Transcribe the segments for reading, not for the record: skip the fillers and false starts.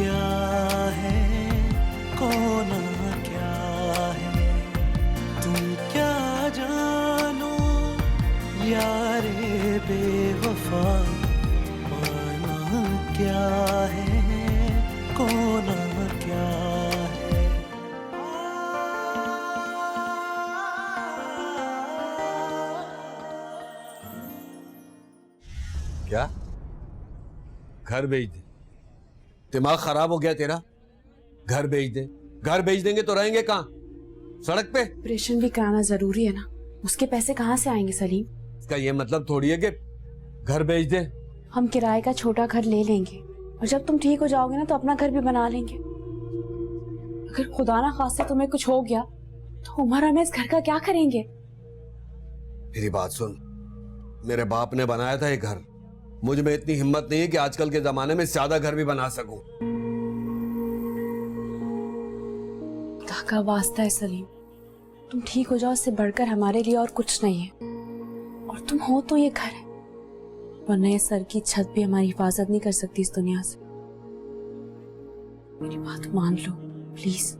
क्या है, खोना क्या है, तुम क्या जानो यारे बेवफा, पाना क्या है, खोना क्या है। क्या घर भेज दे? दिमाग खराब हो गया तेरा? घर भेज दे? घर भेज देंगे तो रहेंगे कहाँ? सड़क पे? ऑपरेशन भी कराना जरूरी है ना, उसके पैसे कहाँ से आएंगे सलीम? इसका ये मतलब थोड़ी है कि घर भेज दे। हम किराए का छोटा घर ले लेंगे और जब तुम ठीक हो जाओगे ना तो अपना घर भी बना लेंगे। अगर खुदा ना खास्ते तुम्हें कुछ हो गया तो उमर हमें इस घर का क्या करेंगे? मेरी बात सुन, मेरे बाप ने बनाया था ये घर, मुझ में इतनी हिम्मत नहीं है कि आजकल के जमाने में ज्यादा घर भी बना सकूं। खुदा का वास्ता है सलीम, तुम ठीक हो जाओ, इससे बढ़कर हमारे लिए और कुछ नहीं है। और तुम हो तो ये घर है, वरना ये सर की छत भी हमारी हिफाजत नहीं कर सकती इस दुनिया से। मेरी बात मान लो प्लीज।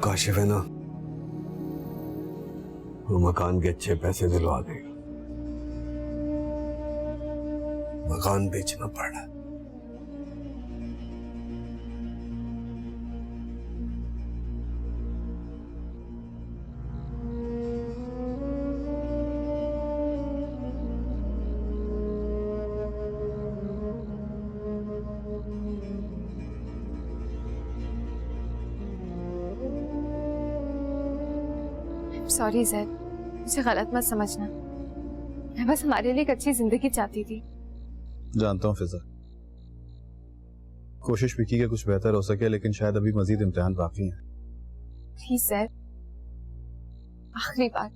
काशिफ है ना, वो मकान के अच्छे पैसे दिलवा देगा। मकान बेचना पड़ा। सॉरी ज़ैद, मुझे गलत मत समझना। मैं बस हमारे लिए एक अच्छी जिंदगी चाहती थी। जानता हूँ फिजा, कोशिश भी की कि कुछ बेहतर हो सके, लेकिन शायद अभी मजीद इम्तिहान बाकी हैं। प्लीज ज़ैद, आखिरी बार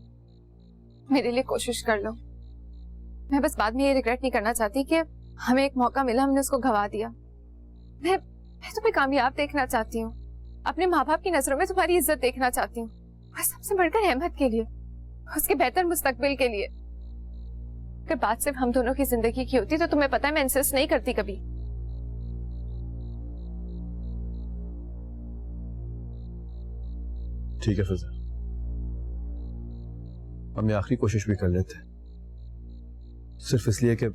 मेरे लिए कोशिश कर लो। मैं बस बाद में ये रिग्रेट नहीं करना चाहती कि हमें एक मौका मिला, हमने उसको गवा दिया। मैं तुम्हें कामयाब देखना चाहती हूँ, अपने माँ बाप की नजरों में तुम्हारी इज्जत देखना चाहती हूँ, और सबसे बढ़कर अहमद के लिए, उसके बेहतर मुस्तकबिल के लिए। अगर बात सिर्फ हम दोनों की जिंदगी की होती तो तुम्हें पता है मैं इंसिस्ट नहीं करती कभी। ठीक है फिजा, हम ये आखिरी कोशिश भी कर लेते, सिर्फ इसलिए कि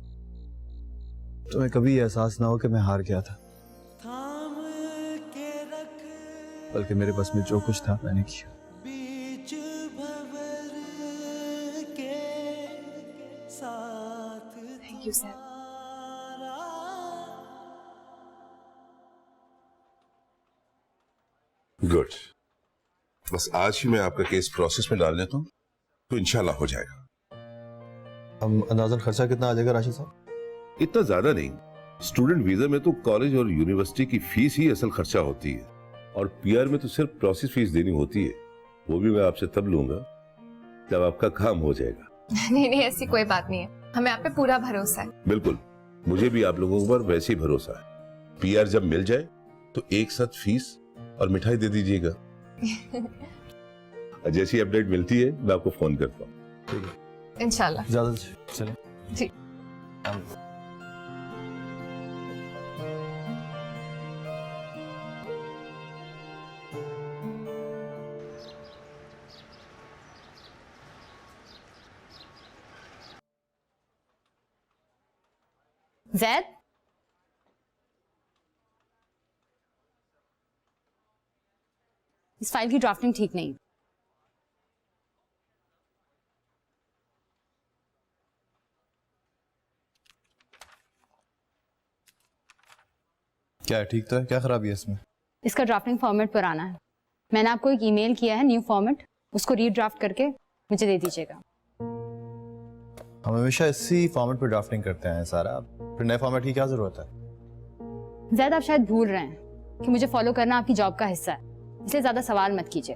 तुम्हें कभी एहसास ना हो कि मैं हार गया था, बल्कि मेरे बस में जो कुछ था मैंने किया। Thank you sir. गुड, बस आज ही मैं आपका केस प्रोसेस में डाल देता हूँ तो इंशाल्लाह हो जाएगा। हम अंदाजन खर्चा कितना आ जाएगा राशिद साहब? इतना ज्यादा नहीं, स्टूडेंट वीजा में तो कॉलेज और यूनिवर्सिटी की फीस ही असल खर्चा होती है, और पीआर में तो सिर्फ प्रोसेस फीस देनी होती है। वो भी मैं आपसे तब लूंगा जब आपका काम हो जाएगा। नहीं नहीं, ऐसी कोई बात नहीं है, हमें आप पे पूरा भरोसा है। बिल्कुल, मुझे भी आप लोगों पर वैसे ही भरोसा है। पीआर जब मिल जाए तो एक साथ फीस और मिठाई दे दीजिएगा। जैसी अपडेट मिलती है मैं आपको फोन करता हूँ। इंशाल्लाह। ज्यादा चले जी। ज़ैद, इस फाइल की ड्राफ्टिंग ठीक नहीं। क्या है, ठीक तो है? क्या खराबी है इसमें? इसका ड्राफ्टिंग फॉर्मेट पुराना है। मैंने आपको एक ईमेल किया है न्यू फॉर्मेट, उसको रीड्राफ्ट करके मुझे दे दीजिएगा। हम हमेशा इसी फॉर्मेट पर ड्राफ्टिंग करते हैं सारा, फिर नए फॉर्मेट की क्या जरूरत है? ज़ैद, आप शायद भूल रहे हैं कि मुझे फॉलो करना आपकी जॉब का हिस्सा है, इसलिए ज़्यादा सवाल मत कीजिए।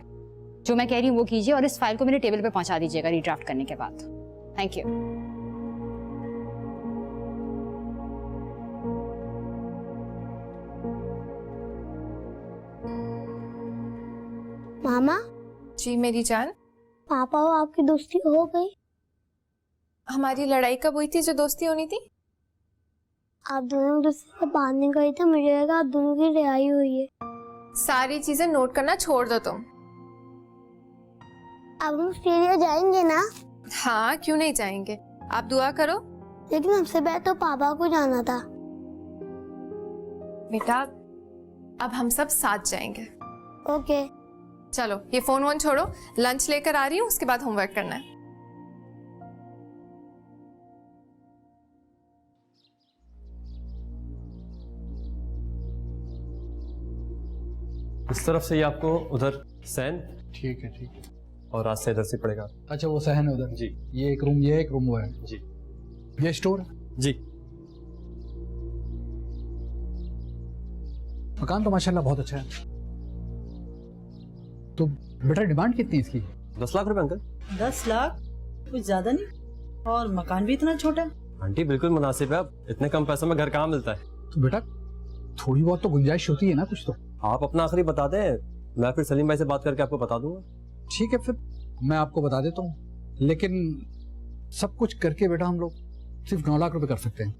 जो मैं कह रही हूँ वो कीजिए और इस फाइल को मेरे टेबल पे पहुंचा दीजिएगा रीड्राफ्ट करने के बाद। Thank you. मामा जी मेरी जान। पापा और आपकी दोस्ती हो गई? हमारी लड़ाई कब हुई थी जो दोस्ती होनी थी? आप दोनों दूसरे से बात नहीं करी तो मुझे लगा आप दोनों की रिहाई हुई है। सारी चीजें नोट करना छोड़ दो तुम। अब हम ऑस्ट्रेलिया जाएंगे ना? हाँ, क्यों नहीं जाएंगे। आप दुआ करो। लेकिन हमसे पहले तो पापा को जाना था। बेटा अब हम सब साथ जाएंगे। ओके। चलो ये फोन वोन छोड़ो, लंच लेकर आ रही हूँ, उसके बाद होमवर्क करना है। इस तरफ से ही आपको उधर सैन, ठीक है ठीक है। और रास्ता इधर से पड़ेगा। अच्छा वो सहन है उधर जी। ये एक रूम वो है जी ये स्टोर। जी। मकान तो माशाल्लाह बहुत अच्छा है। तो बेटा डिमांड कितनी है इसकी? 10 लाख रुपए अंकल। 10 लाख कुछ ज्यादा नहीं, और मकान भी इतना छोटा है। आंटी बिल्कुल मुनासिब है, अब इतने कम पैसों में घर कहाँ मिलता है। तो बेटा थोड़ी बहुत तो गुंजाइश होती है ना कुछ तो। आप अपना आखिरी बता दें, मैं फिर सलीम भाई से बात करके आपको बता दूंगा। ठीक है फिर मैं आपको बता देता हूँ, लेकिन सब कुछ करके बेटा हम लोग सिर्फ 9 लाख रुपए कर सकते हैं।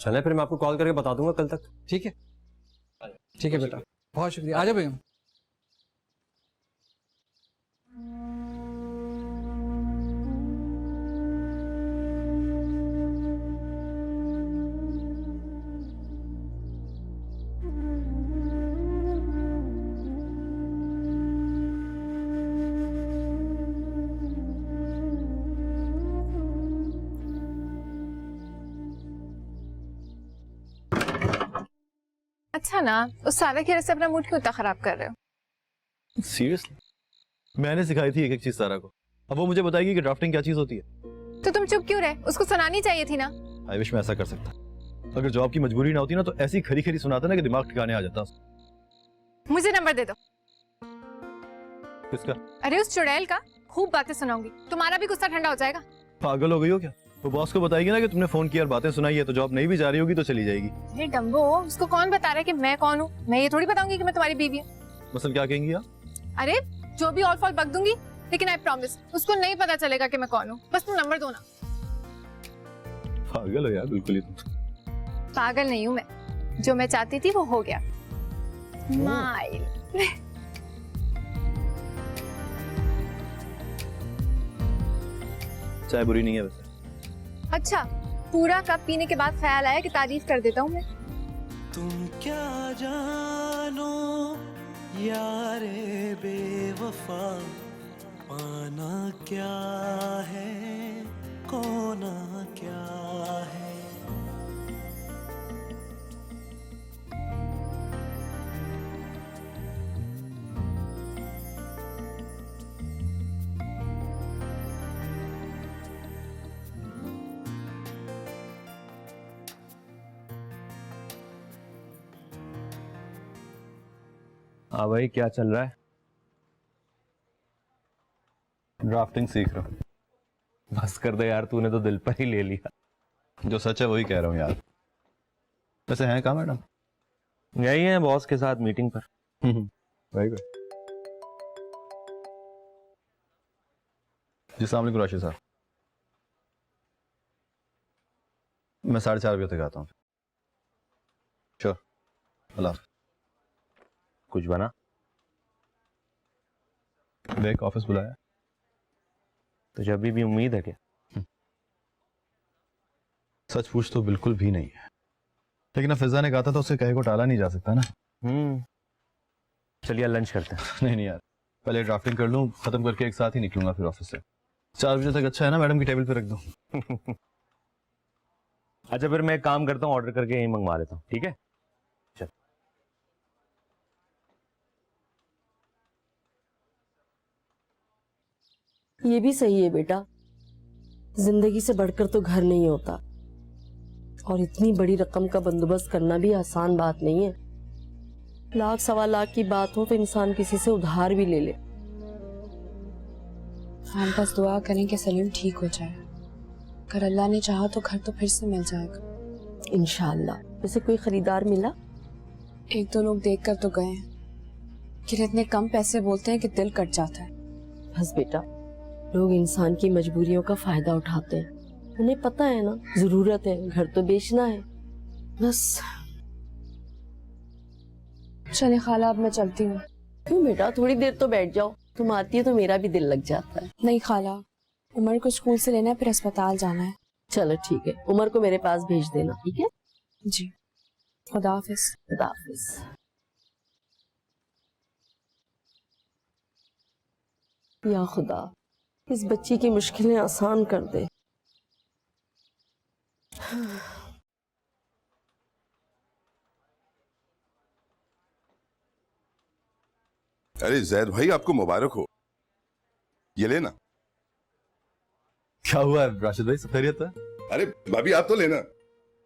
चले फिर मैं आपको कॉल करके बता दूंगा कल तक। ठीक है ठीक है बेटा, बहुत शुक्रिया। आ जाओ भैया। अच्छा ना, उस सारा खेल से अपना मूड क्यों इतना खराब कर रहे हो? सीरियसली मैंने सिखाई थी एक एक चीज सारा को, अब वो मुझे बताएगी कि ड्राफ्टिंग क्या चीज होती है। तो तुम चुप क्यों रहे? उसको सुनानी चाहिए थी ना। आई विश मैं ऐसा कर सकता। अगर जॉब की मजबूरी ना होती ना तो ऐसी खरी खरी सुनाता ना कि दिमाग ठिकाने आ जाता। मुझे नंबर दे दो। किसका? अरे उस चुड़ैल का। खूब बातें सुनाऊंगी, तुम्हारा भी गुस्सा ठंडा हो जाएगा। पागल हो गई हो क्या? वो बॉस को बताएगी ना कि तुमने फोन किया और बातें सुनाई है, तो जॉब नहीं भी जा रही होगी तो चली जाएगी। अरे डम्बो, उसको कौन बता रहा है कि मैं कौन हूँ? मैं ये थोड़ी बताऊंगी कि मैं तुम्हारी बीवी हूँ। मसल क्या कहेंगी आप? अरे जो भी ऑल फॉल बक दूंगी, लेकिन आई प्रॉमिस उसको नहीं पता चलेगा कि मैं कौन हूँ। बस तुम नंबर दो ना। पागल हो यार बिल्कुल ही तुम। पागल नहीं हूँ मैं, जो मैं चाहती थी वो हो गया। स्माइल। चाय बुरी नहीं है वैसे। अच्छा, पूरा कप पीने के बाद ख्याल आया कि तारीफ कर देता हूँ मैं। तुम क्या जानो यारे बेवफा, पाना क्या है खोना क्या है। हाँ भाई क्या चल रहा है? ड्राफ्टिंग सीख रहा हूँ। बस कर दे यार, तूने तो दिल पर ही ले लिया। जो सच है वही कह रहा हूँ यार। वैसे हैं कहाँ मैडम? यही है बॉस के साथ मीटिंग पर। Very good. जी अस्सलाम वालेकुम राशिद साहब, मैं 4:30 बजे तक आता हूँ। श्योर, अल्लाह। कुछ बना? देख ऑफिस बुलाया। तुझे अभी भी उम्मीद है क्या? सच पूछ तो बिल्कुल भी नहीं है, लेकिन फिजा ने कहा था तो उसे कहे को टाला नहीं जा सकता ना। चलिए लंच करते हैं। नहीं नहीं यार, पहले ड्राफ्टिंग कर लूँ, खत्म करके एक साथ ही निकलूंगा फिर ऑफिस से। 4 बजे तक अच्छा है ना, मैडम की टेबल पे रख दूँ। अच्छा फिर मैं एक काम करता हूँ, ऑर्डर करके यहीं मंगवा लेता हूँ, ठीक है? चल। ये भी सही है बेटा, जिंदगी से बढ़कर तो घर नहीं होता, और इतनी बड़ी रकम का बंदोबस्त करना भी आसान बात नहीं है। 1,00,000-1.25 की बात हो तो इंसान किसी से उधार भी ले ले। हम बस दुआ करें कि सलीम ठीक हो जाए। अगर अल्लाह ने चाहा तो घर तो फिर से मिल जाएगा इंशाअल्लाह। वैसे कोई खरीदार मिला? 1-2 लोग देख कर तो गए हैं, कि इतने कम पैसे बोलते हैं कि दिल कट जाता है। बस बेटा, लोग इंसान की मजबूरियों का फायदा उठाते हैं, उन्हें पता है ना, जरूरत है, घर तो बेचना है बस। चले खाला, अब मैं चलती हूँ। क्यों बेटा, थोड़ी देर तो बैठ जाओ, तुम आती है तो मेरा भी दिल लग जाता है। नहीं खाला, उमर को स्कूल से लेना है, फिर अस्पताल जाना है। चलो ठीक है, उमर को मेरे पास भेज देना, ठीक है? जी, खुदा हाफिज। खुदा हाफिज। या खुदा, इस बच्ची की मुश्किलें आसान कर दे। अरे जैद भाई, आपको मुबारक हो, ये लेना। क्या हुआ राशिद भाई, सब खैरियत है? अरे भाभी आप तो लेना।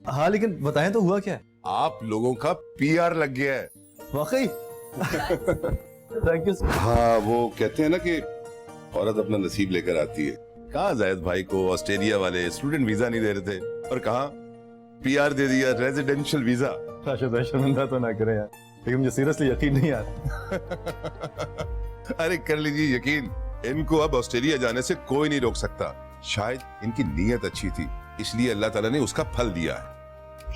हाँ लेकिन बताएं तो हुआ क्या है? आप लोगों का पीआर लग गया है। वाकई? Thank you. हाँ, वो कहते हैं ना कि औरत अपना नसीब लेकर आती है। कहा जायद भाई को ऑस्ट्रेलिया वाले स्टूडेंट वीजा नहीं दे रहे थे, और कहा पीआर दे दिया, रेजिडेंशियल वीजा। राशिद भाई शर्मिंदा तो ना करें यार, लेकिन मुझे सीरियसली यकीन नहीं आ रहा। अरे कर लीजिए यकीन, इनको अब ऑस्ट्रेलिया जाने से कोई नहीं रोक सकता। शायद इनकी नीयत अच्छी थी, इसलिए अल्लाह ताला ने उसका फल दिया है।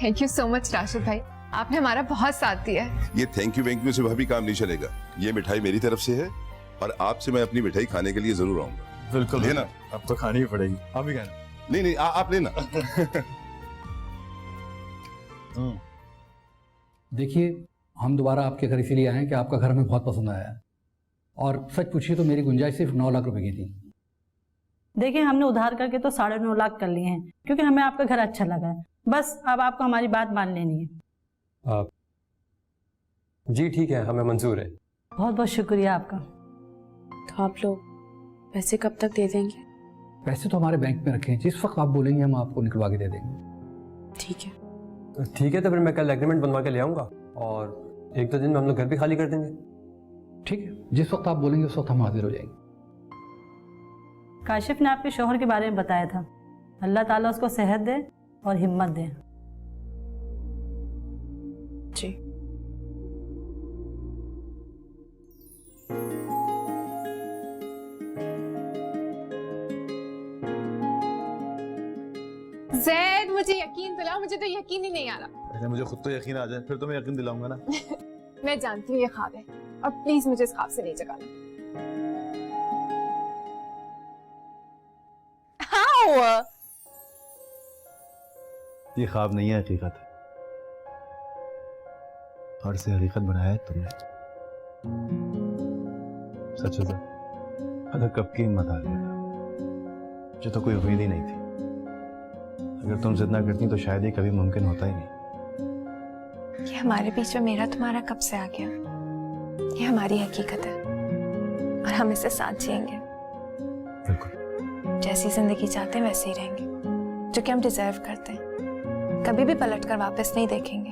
Thank you so much Rashid भाई, आपने हमारा बहुत साथ दिया है। ये थैंक यू से भाभी काम नहीं चलेगा। ये मिठाई मेरी तरफ से है, और आपसे मैं अपनी मिठाई खाने के लिए जरूर आऊंगा। बिल्कुल लेना। अब तो खानी ही पड़ेगी। आप भी खाना? नहीं, आप लेना। देखिए, हम दोबारा आपके घर इसीलिए आए हैं कि आपका घर हमें बहुत पसंद आया है, और सच पूछिए तो मेरी गुंजाइश सिर्फ 9 लाख रुपए की थी। देखिए, हमने उधार करके तो 9.5 लाख कर लिए हैं, क्योंकि हमें आपका घर अच्छा लगा है। बस अब आपको हमारी बात मान लेनी है। जी ठीक है, हमें मंजूर है। बहुत बहुत शुक्रिया आपका। तो आप लोग पैसे कब तक दे देंगे? पैसे तो हमारे बैंक में रखे हैं, जिस वक्त आप बोलेंगे हम आपको निकलवा के दे देंगे। ठीक है। ठीक है, तो फिर मैं कल एग्रीमेंट बनवा के ले आऊँगा, और 1-2 दिन में हम लोग घर भी खाली कर देंगे। ठीक है, जिस वक्त आप बोलेंगे उस वक्त हम हाजिर हो जाएंगे। काशिफ ने आपके शोहर के बारे में बताया था, अल्लाह ताला उसको सेहत दे और हिम्मत दे। जी। जैद, मुझे यकीन दिलाओ, मुझे तो यकीन ही नहीं आ रहा। अरे मुझे खुद तो यकीन आ जाए, फिर तो मैं यकीन दिलाऊंगा ना। मैं जानती हूँ ये ख्वाब है, और प्लीज मुझे इस ख्वाब से नहीं जगाना। हाँ, ये ख्वाब नहीं है, हकीकत है, और इसे हकीकत बनाया है तुमने। सच है, अगर कब की हिम्मत आ गया था, मुझे तो कोई उम्मीद ही नहीं थी। अगर तुम जिद ना करती तो शायद ये कभी मुमकिन होता ही नहीं। ये हमारे बीच में मेरा तुम्हारा कब से आ गया? ये हमारी हकीकत है, और हम इसे साथ जिएंगे। बिल्कुल। जैसी जिंदगी चाहते हैं वैसे ही रहेंगे, जो कि हम डिजर्व करते हैं। कभी भी पलटकर वापस नहीं देखेंगे।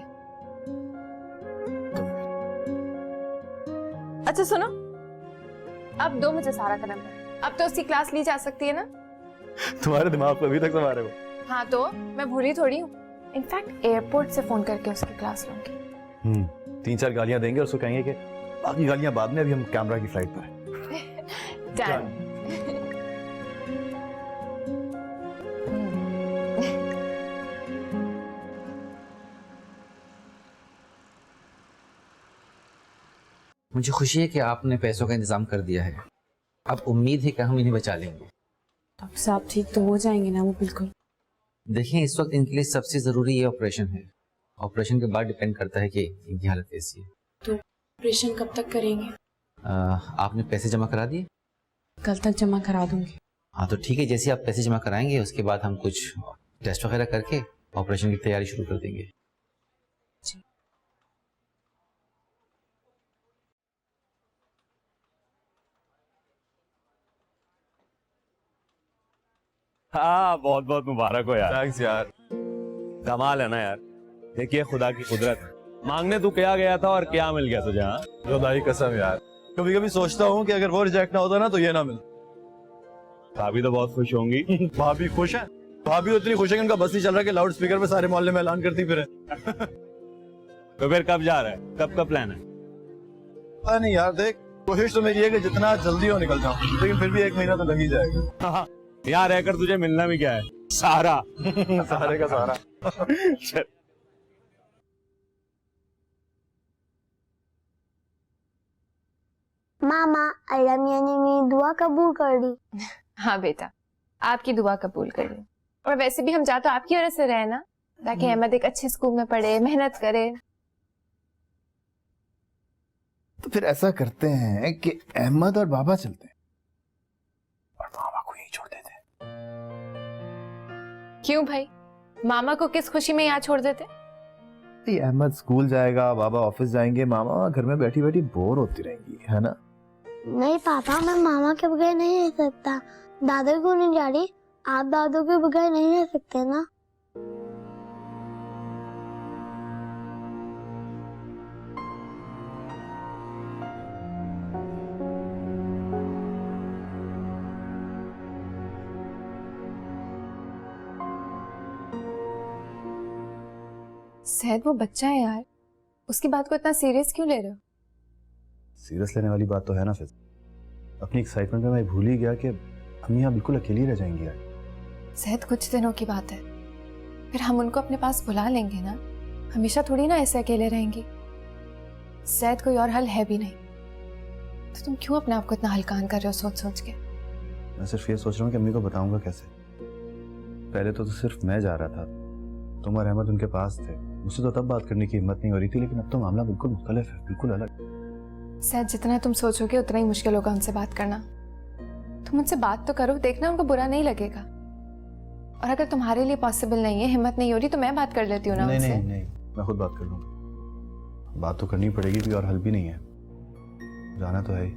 अच्छा सुनो, अब दो मुझे सारा का नंबर। अब तो उसकी क्लास ली जा सकती है ना? तुम्हारे दिमाग को अभी तक संभाले हो। हाँ, तो मैं भूली थोड़ी हूँ। इनफैक्ट एयरपोर्ट से फोन करके उसकी क्लास लूंगी। 3-4 गालियां देंगे और उसको कहेंगे कि बाकी गालियां बाद में, अभी हम कैमरा की फ्लाइट पर हैं। डन। मुझे खुशी है कि आपने पैसों का इंतजाम कर दिया है। अब उम्मीद है कि हम इन्हें बचा लेंगे। डॉक्टर साहब ठीक तो हो जाएंगे ना वो? बिल्कुल। देखिए, इस वक्त इनके लिए सबसे ज़रूरी ये ऑपरेशन है। ऑपरेशन के बाद डिपेंड करता है कि इनकी हालत कैसी है। तो ऑपरेशन कब तक करेंगे? आपने पैसे जमा करा दिए? कल तक जमा करा दूंगी। हाँ तो ठीक है, जैसे आप पैसे जमा कराएंगे उसके बाद हम कुछ टेस्ट वगैरह करके ऑपरेशन की तैयारी शुरू कर देंगे। जी। हाँ, बहुत बहुत मुबारक हो यार। थैंक्स यार। कमाल है ना यार, देखिए खुदा की कुदरत है। मांगने तू क्या गया था और क्या मिल गया तुझे? हाँ, खुदा की कसम यार, कभी कभी सोचता हूँ कि अगर वो रिजेक्ट ना होता ना तो ये ना मिलता। भाभी तो बहुत खुश होंगी। भाभी खुश है? भाभी उतनी खुश है कि उनका बस ही चल रहा है कि लाउड स्पीकर पे सारे मोहल्ले में ऐलान करती फिर। तो फिर कब जा रहा है? कब का प्लान है? पता नहीं यार, देख कोशिश तो मेरी है कि जितना जल्दी हो निकल जाऊँ, लेकिन फिर भी 1 महीना तो लग ही जाएगा। यहाँ रहकर तुझे मिलना भी क्या है? सारा सारे का सारा। चल। मामा अल्लाह मियां ने मेरी दुआ कबूल कर दी। हाँ बेटा, आपकी दुआ कबूल कर ली। और वैसे भी हम जा तो आपकी वजह से रहे ना, ताकि अहमद एक अच्छे स्कूल में पढ़े, मेहनत करे। तो फिर ऐसा करते हैं कि अहमद और बाबा चलते हैं और मामा को यहीं छोड़ देते हैं। क्यों भाई, मामा को किस खुशी में यहाँ छोड़ देते? अहमद स्कूल जाएगा, बाबा ऑफिस जाएंगे, मामा घर में बैठी बैठी बोर होती रहेंगी, है ना? नहीं पापा, मैं मामा के बगैर नहीं रह सकता। दादा क्यों नहीं जा रही? आप दादू के बगैर नहीं रह सकते ना। सहद वो बच्चा है यार, उसकी बात को इतना सीरियस क्यों ले रहे हो? सीरियस लेने वाली बात तो है ना। फिर अपनी एक्साइटमेंट में मैं भूल ही गया कि हम यहाँ बिल्कुल अकेली रह जाएंगी यार। सहद कुछ दिनों की बात है, फिर हम उनको अपने पास बुला लेंगे ना। हमेशा थोड़ी ना ऐसे अकेले रहेंगी। सहद कोई और हल है भी नहीं, तो तुम क्यों अपने आप को इतना हल्कान कर रहे हो सोच सोच के? मैं सिर्फ ये सोच रहा हूँ कि अम्मी को बताऊंगा कैसे। पहले तो सिर्फ मैं जा रहा था, तुम और अहमद उनके पास थे, मुझसे तो तब बात करने की हिम्मत नहीं हो रही थी, लेकिन अब तो मामला बिल्कुल मुख्तलिफ है, बिल्कुल अलग। सहद जितना तुम सोचोगे उतना ही मुश्किल होगा उनसे बात करना। तुम उनसे बात तो करो, देखना उनको बुरा नहीं लगेगा। और अगर तुम्हारे लिए पॉसिबल नहीं है, हिम्मत नहीं हो रही, तो मैं बात कर लेती हूँ ना उनसे। नहीं, मैं खुद बात कर लूंगा। बात तो करनी पड़ेगी, कोई और हल भी नहीं है, जाना तो है ही।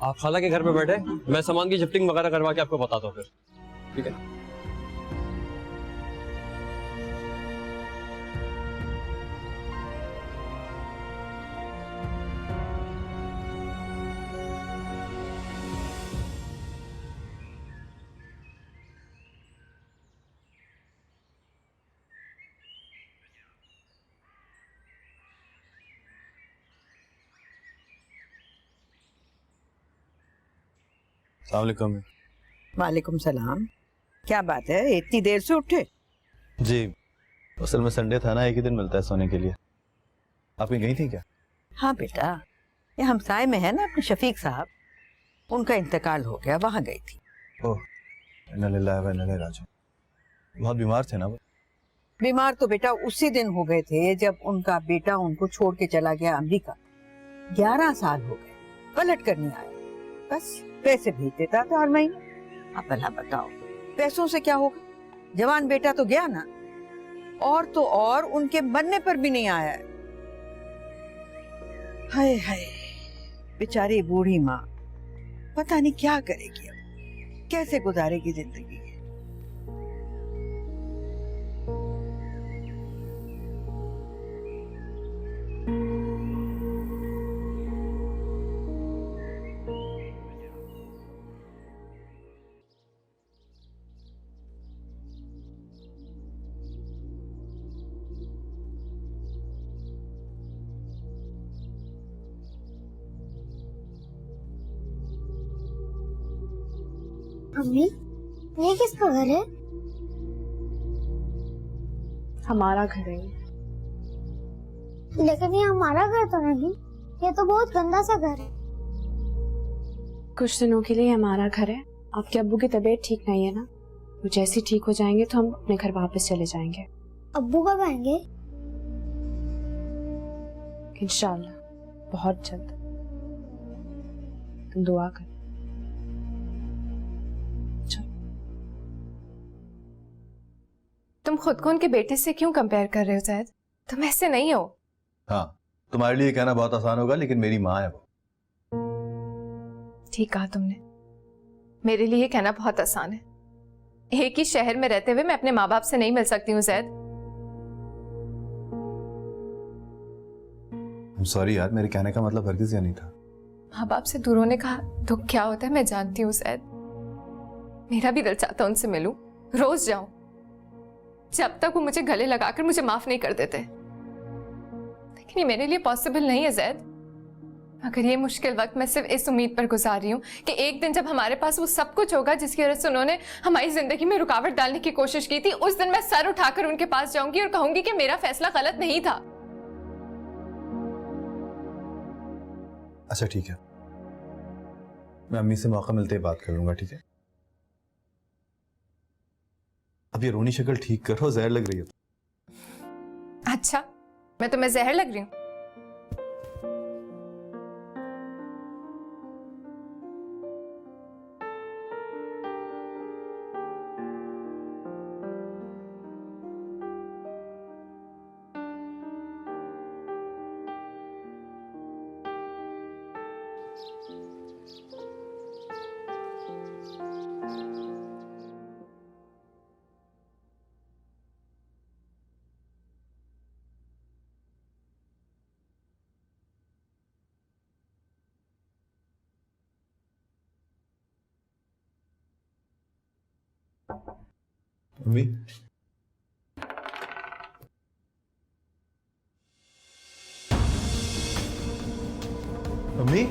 आप खाला के घर पे बैठे, मैं सामान की शिफ्टिंग वगैरह करवा के आपको बताता हूँ फिर, ठीक है? अस्सलामुअलैकुम। वालेकुम सलाम। क्या बात है, इतनी देर से उठे? जी असल में संडे था ना, एक ही दिन मिलता है सोने के लिए। आप कहीं गई थी क्या? हाँ बेटा, ये हमसाए में है ना अपने शफीक साहब, उनका इंतकाल हो गया, वहाँ गई थी। ओह, इन्ना लिल्लाहि व इन्ना इलैहि राजिऊन। बहुत बीमार थे ना वो? बीमार तो बेटा उसी दिन हो गए थे जब उनका बेटा उनको छोड़ के चला गया अमेरिका। 11 साल हो गए, पलट कर नहीं आया। बस पैसे भेज देता था हर महीने। अब भला बताओ, पैसों से क्या होगा? जवान बेटा तो गया ना, और तो और उनके मरने पर भी नहीं आया है। हाय हाय, बेचारी बूढ़ी माँ पता नहीं क्या करेगी, अब कैसे गुजारेगी जिंदगी। मम्मी, ये किसका घर है? हमारा घर है। लेकिन ये हमारा घर तो नहीं, ये तो बहुत गंदा सा घर है। कुछ दिनों के लिए हमारा घर है। आपके अब्बू की तबीयत ठीक नहीं है ना, वो जैसे ही ठीक हो जाएंगे तो हम अपने घर वापस चले जाएंगे। अब्बू कब आएंगे? इंशाल्लाह बहुत जल्द। तुम दुआ कर। तुम खुद को उनके बेटे से क्यों कंपेयर कर रहे हो शायद? तुम ऐसे नहीं हो। हाँ, तुम्हारे लिए कहना बहुत आसान होगा, लेकिन मेरी माँ है वो। ठीक कहा तुमने। मेरे लिए ये कहना बहुत आसान है। एक ही शहर में रहते हुए मैं अपने माँ बाप से नहीं मिल सकती हूँ जैद। सॉरी यार, मेरे कहने का मतलब हरगिज़ यह नहीं था। माँ बाप से दूर होने का दुख क्या होता है मैं जानती हूँ जैद। मेरा भी दिल चाहता उनसे मिलूं, रोज जाऊं, जब तक वो मुझे गले लगाकर मुझे माफ नहीं कर देते। लेकिन ये मेरे लिए पॉसिबल नहीं है जैद। मगर ये मुश्किल वक्त मैं सिर्फ इस उम्मीद पर गुजार रही हूँ कि एक दिन जब हमारे पास वो सब कुछ होगा जिसकी वजह से उन्होंने हमारी जिंदगी में रुकावट डालने की कोशिश की थी, उस दिन मैं सर उठाकर उनके पास जाऊंगी और कहूंगी कि मेरा फैसला गलत नहीं था। अच्छा ठीक है, मैं अम्मी से मौका मिलते ही बात कर लूंगा, ठीक है? अब ये रोनी शक्ल ठीक करो, जहर लग रही है। अच्छा, मैं तुम्हें जहर लग रही हूँ? अम्मी, अम्मी,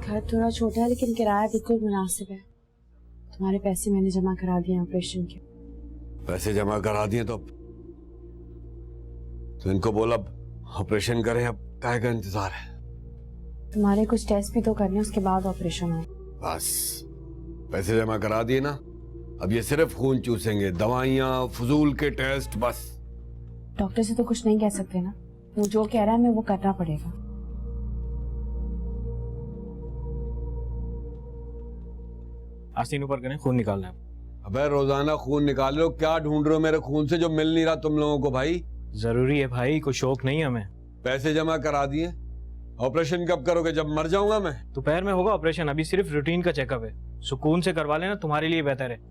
घर थोड़ा छोटा है लेकिन किराया बिल्कुल मुनासिब है। तुम्हारे पैसे मैंने जमा करा दिए ऑपरेशन के। पैसे जमा करा दिए तो इनको बोल अब ऑपरेशन करें, अब काहे का इंतजार है? तुम्हारे कुछ टेस्ट भी तो करने, उसके बाद ऑपरेशन हो। बस पैसे जमा करा दिए ना, अब ये सिर्फ खून चूसेंगे, दवाइयाँ, फजूल के टेस्ट, बस। डॉक्टर से तो कुछ नहीं कह सकते ना, वो जो कह रहा है हमें वो करना पड़ेगा। आस्तीन ऊपर करें, खून निकालना है। अबे रोजाना खून निकाल रहे हो, क्या ढूंढ रहे हो मेरे खून से जो मिल नहीं रहा तुम लोगों को? भाई जरूरी है भाई, कोई शौक नहीं है हमें। पैसे जमा करा दिए, ऑपरेशन कब करोगे? जब मर जाऊंगा मैं? दोपहर में होगा ऑपरेशन, अभी सिर्फ रूटीन का चेकअप है। सुकून से करवा लेना, तुम्हारे लिए बेहतर है।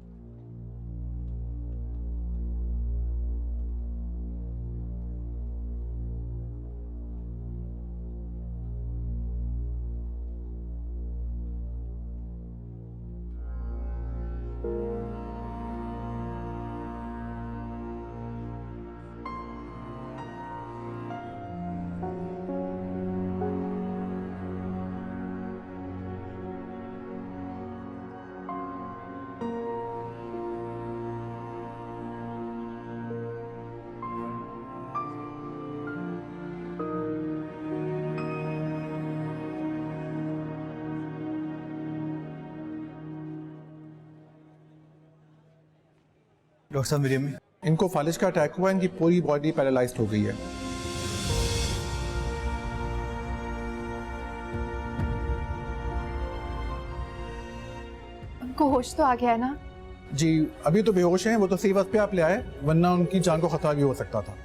डॉक्टर साहब, मेरी अम्मी, इनको फालिज का अटैक हुआ, इनकी पूरी बॉडी पैरालाइज्ड हो गई है। उनको होश तो आ गया है ना? जी अभी तो बेहोश हैं, वो तो सही वक्त पे आप ले आए, वरना उनकी जान को खतरा भी हो सकता था।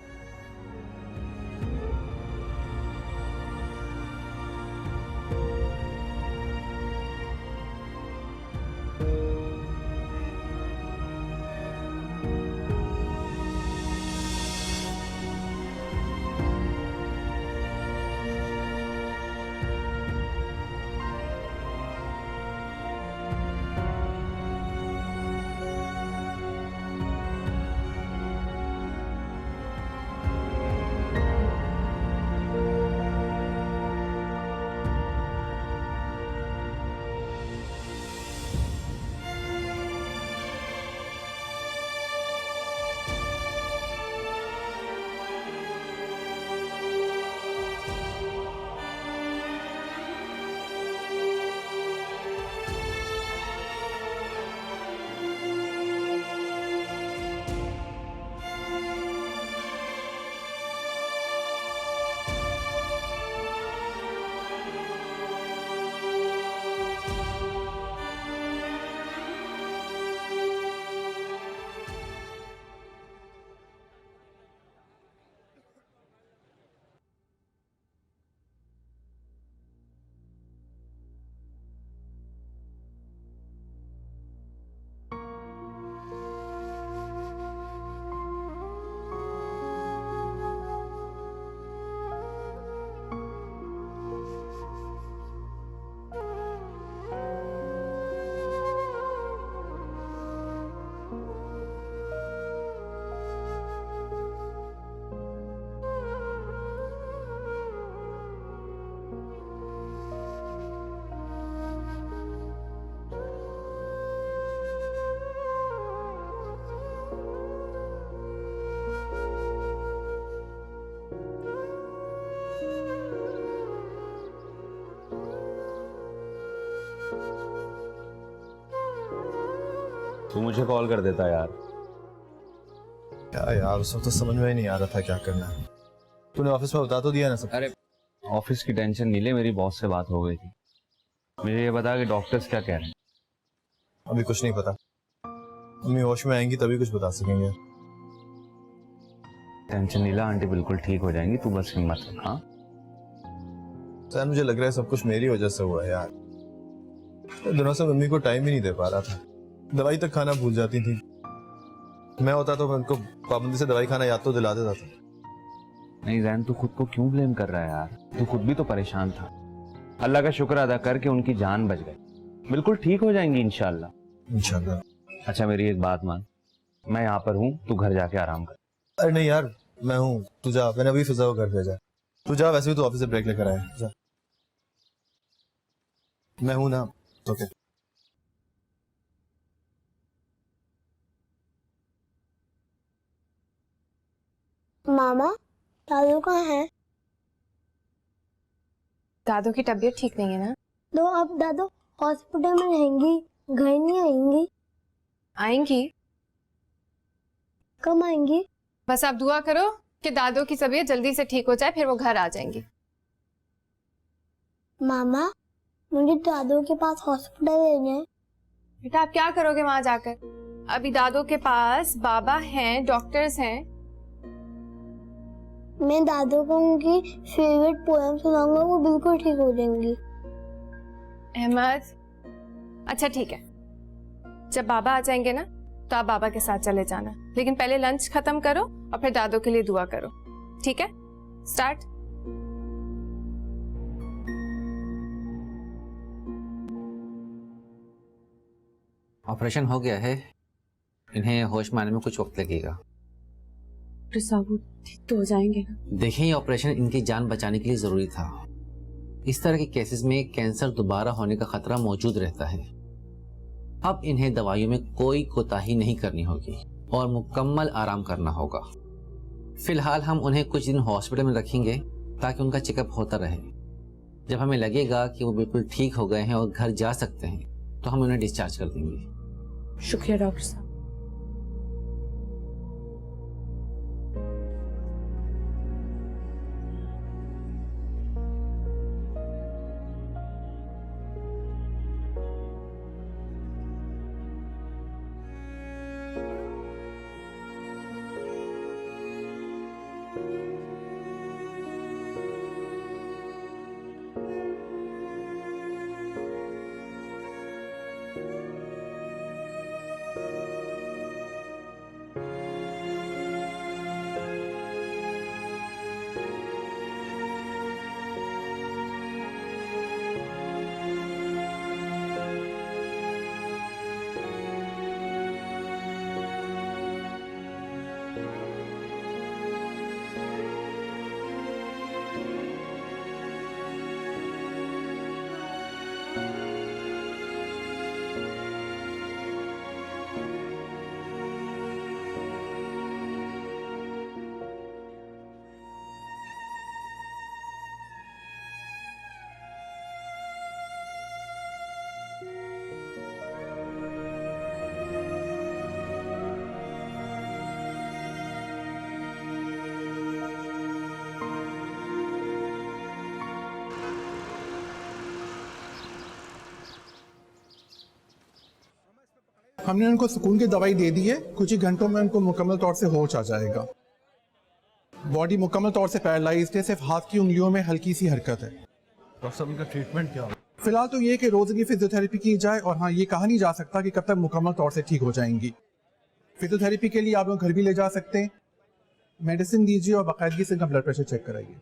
तू मुझे कॉल कर देता यार। क्या यार, उस वक्त तो समझ में ही नहीं आ रहा था क्या करना है। तूने ऑफिस में बता तो दिया ना सब? अरे ऑफिस की टेंशन नहीं ले, मेरी बॉस से बात हो गई थी। मुझे ये बता कि डॉक्टर्स क्या कह रहे हैं। अभी कुछ नहीं पता, मम्मी होश में आएंगी तभी कुछ बता सकेंगे। टेंशन नहीं ला, आंटी बिल्कुल ठीक हो जाएंगी, तू बस हिम्मत रख। हाँ सर मुझे लग रहा है सब कुछ मेरी वजह से हुआ है यार। दिनों से मम्मी को टाइम ही नहीं दे पा रहा था, दवाई तक खाना भूल जाती थी। मैं होता तो मैं उनको पाबंदी से दवाई खाना याद तो दिला देता था। नहीं जैन, तू खुद को क्यों ब्लेम कर रहा है यार? तू खुद भी तो परेशान था। अल्लाह का शुक्र अदा करके उनकी जान बच गई। बिल्कुल ठीक हो जाएंगी इंशाल्लाह। इंशाल्लाह। अच्छा मेरी एक बात मान, मैं यहाँ पर हूँ, तू घर जाके आराम कर। अरे नहीं यार, मैं हूँ, तू जा। मैंने अभी फिजा को घर भेजा। तू जा, वैसे भी तू ऑफिस से ब्रेक लेकर आया। जा, मैं हूँ ना। ओके। मामा दादू कहाँ है? दादू की तबीयत ठीक नहीं है ना? तो अब दादू हॉस्पिटल में रहेंगी, घर नहीं आएंगी? आएंगी। कब आएंगी? बस आप दुआ करो कि दादू की तबीयत जल्दी से ठीक हो जाए, फिर वो घर आ जाएंगी। मामा मुझे दादू के पास हॉस्पिटल ले जाए। बेटा आप क्या करोगे वहां जाकर? अभी दादू के पास बाबा हैं, डॉक्टर्स हैं। मैं दादू को उनकी फेवरेट पोएम सुनाऊंगा, वो बिल्कुल ठीक हो जाएंगी। अहमद अच्छा ठीक है, जब बाबा आ जाएंगे ना तो आप बाबा के साथ चले जाना, लेकिन पहले लंच खत्म करो और फिर दादू के लिए दुआ करो। ठीक है, स्टार्ट। ऑपरेशन हो गया है, इन्हें होश में आने में कुछ वक्त लगेगा। साहब ठीक तो हो जाएंगे ना? देखें ये ऑपरेशन इनकी जान बचाने के लिए जरूरी था। इस तरह के केसेस में कैंसर दोबारा होने का खतरा मौजूद रहता है। अब इन्हें दवाइयों में कोई कोताही नहीं करनी होगी और मुकम्मल आराम करना होगा। फिलहाल हम उन्हें कुछ दिन हॉस्पिटल में रखेंगे ताकि उनका चेकअप होता रहे। जब हमें लगेगा कि वो बिल्कुल ठीक हो गए हैं और घर जा सकते हैं तो हम उन्हें डिस्चार्ज कर देंगे। शुक्रिया डॉक्टर साहब। हमने उनको सुकून की दवाई दे दी है, कुछ ही घंटों में उनको मुकम्मल तौर से होश आ जाएगा। बॉडी मुकम्मल तौर से पैरालाइज्ड है, सिर्फ हाथ की उंगलियों में हल्की सी हरकत है। डॉक्टर साहब इनका ट्रीटमेंट क्या होगा? फिलहाल तो ये कि रोज की फिजियोथेरेपी की जाए, और हाँ ये कहा नहीं जा सकता कि कब तक मुकम्मल तौर से ठीक हो जाएंगी। फिजियोथेरेपी के लिए आप लोग घर भी ले जा सकते हैं। मेडिसिन दीजिए और बाकायदगी से इनका ब्लड प्रेशर चेक कराइए।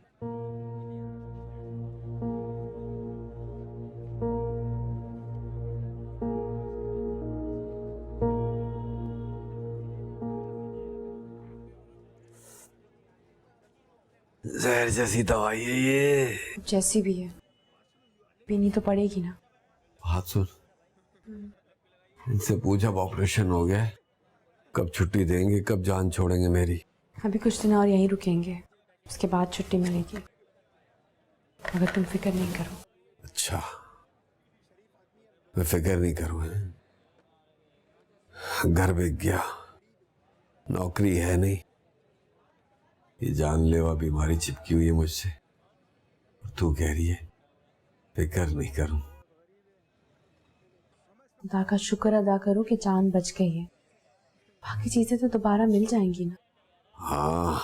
जहर जैसी दवाई है ये। जैसी भी है पीनी तो पड़ेगी ना। बात सुन, इनसे पूछ अब ऑपरेशन हो गया है, कब छुट्टी देंगे, कब जान छोड़ेंगे मेरी। अभी कुछ दिन और यहीं रुकेंगे, उसके बाद छुट्टी मिलेगी, मगर तुम फिक्र नहीं करो। अच्छा मैं फिक्र नहीं करूँ, हैं? घर बिक गया, नौकरी है नहीं, ये जानलेवा बीमारी चिपकी हुई है मुझसे, और तू कह रही है फिक्र नहीं करूं। खुदा का शुक्र अदा करो कि जान बच गई है, बाकी चीजें तो दोबारा मिल जाएंगी ना। हाँ,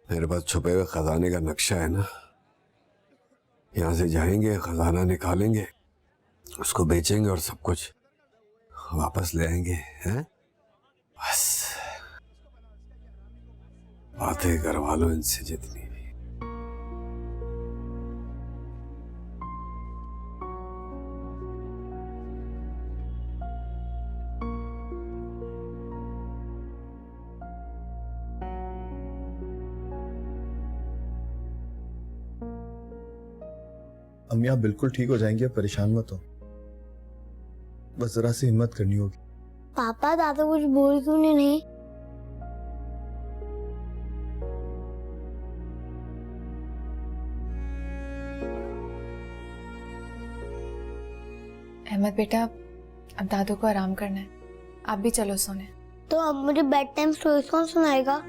मेरे पास छुपे हुए खजाने का नक्शा है ना, यहाँ से जाएंगे, खजाना निकालेंगे, उसको बेचेंगे और सब कुछ वापस ले आएंगे, हैं? बस बातें करवा लो इनसे जितनी भी। अम्मी आप बिल्कुल ठीक हो जाएंगी, आप परेशान मत हो, बस जरा सी हिम्मत करनी होगी। पापा दादा कुछ बोल क्यों नहीं? अहमद बेटा, अब दादू को आराम करना है, आप भी चलो सोने। तो अब मुझे बेड टाइम स्टोरीज कौन सुनाएगा?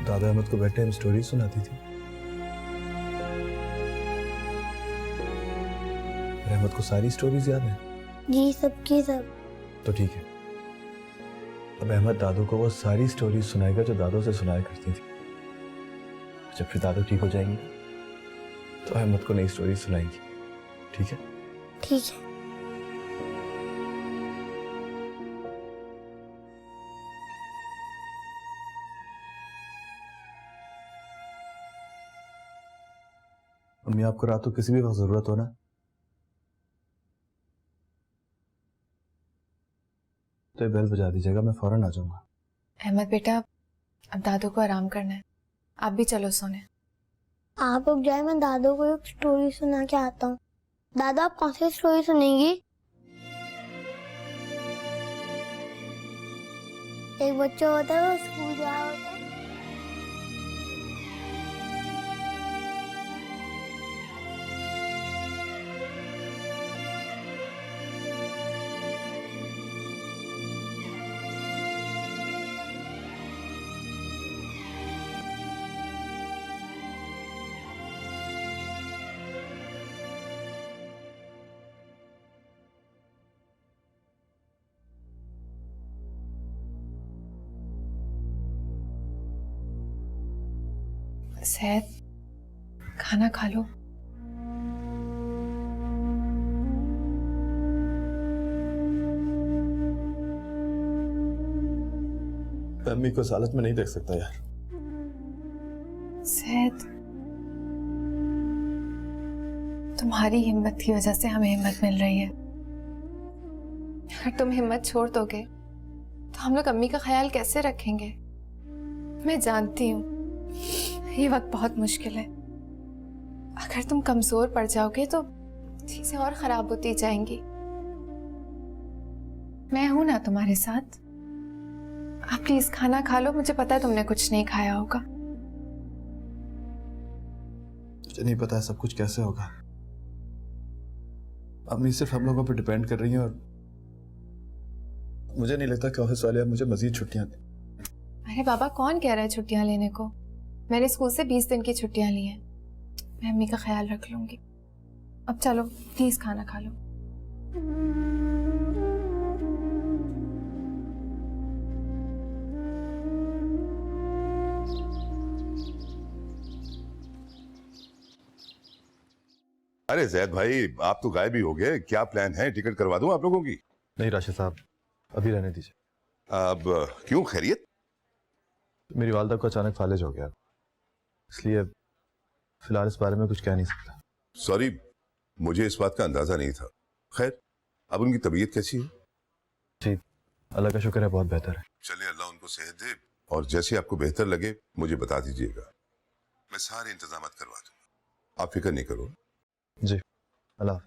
दादा अहमद को बेड टाइम स्टोरी सुनाती थी। अहमद को सारी स्टोरीज याद है? जी सबकी सब। तो ठीक है, अब अहमद दादू को वो सारी स्टोरीज सुनाएगा जो दादू से सुनाया करती थी। जब फिर दादू ठीक हो जाएंगे तो अहमद को नई स्टोरी सुनाएंगी, ठीक है? ठीक है। अम्मी आपको रात को किसी भी वक्त जरूरत हो ना, तो बेल बजा दीजिएगा, मैं फौरन आ जाऊंगा। अहमद बेटा, अब दादू को आराम करना है, आप भी चलो सोने। आप रुक जाए, मैं दादू को एक स्टोरी सुना के आता हूँ। दादा आप कौन सी स्टोरी सुनेंगी? एक बच्चा होता है, वो स्कूल जा रहा होता है। सैद, खाना खा लो। अम्मी को इस हालत में नहीं देख सकता यार। सैद, तुम्हारी हिम्मत की वजह से हमें हिम्मत मिल रही है। अगर तुम हिम्मत छोड़ दोगे तो हम लोग अम्मी का ख्याल कैसे रखेंगे? मैं जानती हूँ ये वक्त बहुत मुश्किल है। अगर तुम कमजोर पड़ जाओगे तो चीजें और खराब होती जाएंगी। मैं हूं ना तुम्हारे साथ। आप प्लीज खाना खा लो, मुझे पता है तुमने कुछ नहीं खाया होगा। मुझे नहीं पता है सब कुछ कैसे होगा। अम्मी सिर्फ हम लोगों पर डिपेंड कर रही हैं और मुझे नहीं लगता कि ऑफिस वाले अब मुझे मजीद छुट्टियां दें। अरे बाबा, कौन कह रहा है छुट्टियां लेने को? मैंने स्कूल से 20 दिन की छुट्टियां ली हैं। मैं अम्मी का ख्याल रख लूंगी। अब चलो प्लीज खाना खा लो। अरे जैद भाई, आप तो गायब ही हो गए। क्या प्लान है? टिकट करवा दूं आप लोगों की? नहीं राशिद साहब, अभी रहने दीजिए। अब क्यों? खैरियत? मेरी वालदा को अचानक फालिज हो गया, इसलिए फिलहाल इस बारे में कुछ कह नहीं सकता। सॉरी, मुझे इस बात का अंदाजा नहीं था। खैर, अब उनकी तबीयत कैसी है? जी अल्लाह का शुक्र है, बहुत बेहतर है। चलिए, अल्लाह उनको सेहत दे, और जैसे आपको बेहतर लगे मुझे बता दीजिएगा। मैं सारे इंतजाम करवा दूंगा, आप फिक्र नहीं करो। जी, अल्लाह।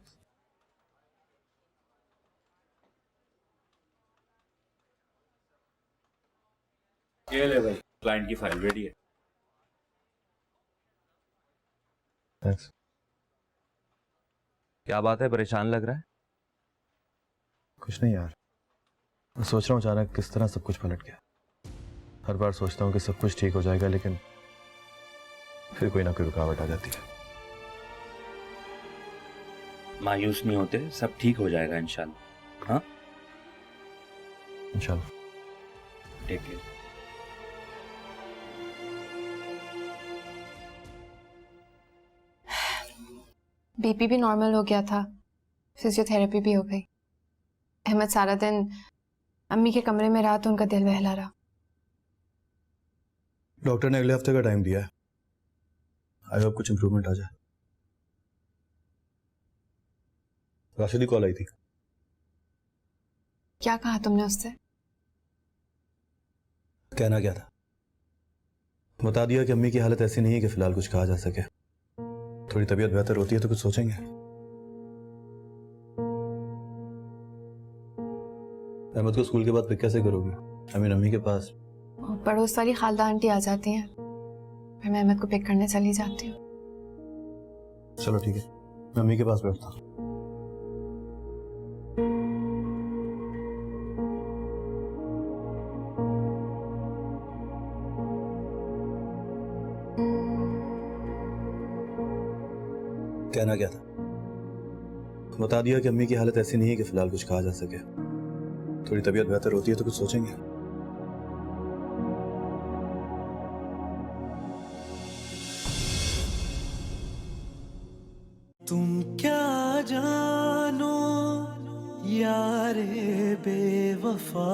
ये ले भाई, क्लाइंट की फाइल रेडी है। थैंक्स। क्या बात है, परेशान लग रहा है? कुछ नहीं यार, मैं सोच रहा हूँ अचानक किस तरह सब कुछ पलट गया। हर बार सोचता हूँ कि सब कुछ ठीक हो जाएगा, लेकिन फिर कोई ना कोई रुकावट आ जाती है। मायूस नहीं होते, सब ठीक हो जाएगा इंशाल्लाह। हाँ इंशाल्लाह। Take care. बीपी भी नॉर्मल हो गया था, फिजियोथेरेपी भी हो गई। अहमद सारा दिन अम्मी के कमरे में रहा तो उनका दिल बहला रहा। डॉक्टर ने अगले हफ्ते का टाइम दिया है। आई होप कुछ इंप्रूवमेंट आ जाए। राशिदी कॉल आई थी। क्या कहा तुमने उससे? कहना क्या था, बता दिया कि अम्मी की हालत ऐसी नहीं है कि फिलहाल कुछ कहा जा सके। थोड़ी तबीयत बेहतर होती है तो कुछ सोचेंगे। अहमद को स्कूल के बाद पिक कैसे करोगी? अम्मी के पास। पड़ोस वाली खालदा आंटी आ जाती हैं, फिर मैं अहमद को पिक करने चली जाती हूँ। चलो ठीक है, मैं अम्मी के पास बैठता हूँ। कहना क्या था, बता दिया कि अम्मी की हालत ऐसी नहीं है कि फिलहाल कुछ कहा जा सके। थोड़ी तबीयत बेहतर होती है तो कुछ सोचेंगे। तुम क्या जानो यारे बेवफा